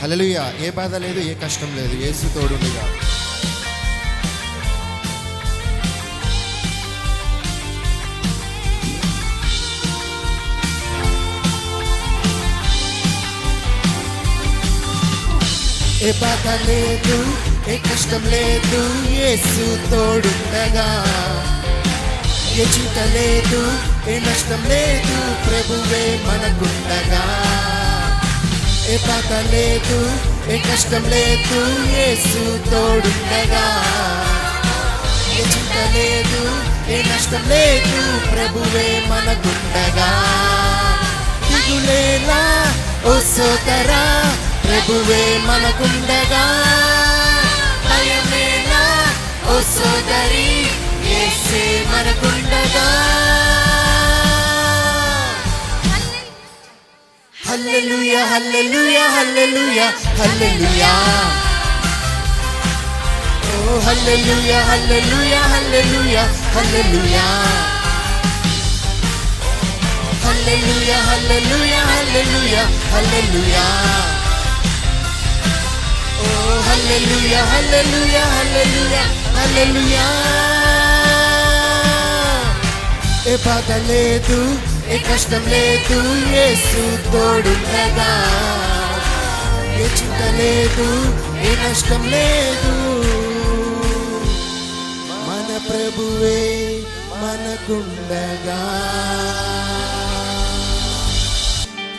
హల్లెలూయా. ఏ బాధ లేదు, ఏ కష్టం లేదు, యేసు తోడుండగా. ఏ బాధ లేదు, ఏ కష్టం లేదు, యేసు తోడుండగా. ఏ చింత లేదు, ఏ నష్టం లేదు, ప్రభువే మనకుండగా. ఏ బాధ లేదు, ఏ కష్టం లేదు, యేసు తోడుండగా. ఏ చింత లేదు, ఏ నష్టం లేదు, ప్రభువే మనకుండగా. దిగులేలా ఓ సోదరా, ప్రభువే మనకుండగా. భయమేలా ఓ సోదరి, యేసే మనకుండగా. హల్లెలూయా హల్లెలూయా హల్లెలూయా హల్లెలూయా. ఓ హల్లెలూయా హల్లెలూయా హల్లెలూయా హల్లెలూయా. హల్లెలూయా హల్లెలూయా హల్లెలూయా హల్లెలూయా. ఓ హల్లెలూయా హల్లెలూయా హల్లెలూయా హల్లెలూయా. ఏ బాధ లేదు, ఏ కష్టం లేదు, యేసు తోడుండగా. ఏ చింత లేదు, ఏ నష్టం లేదు, మన ప్రభువే మనకుండగా.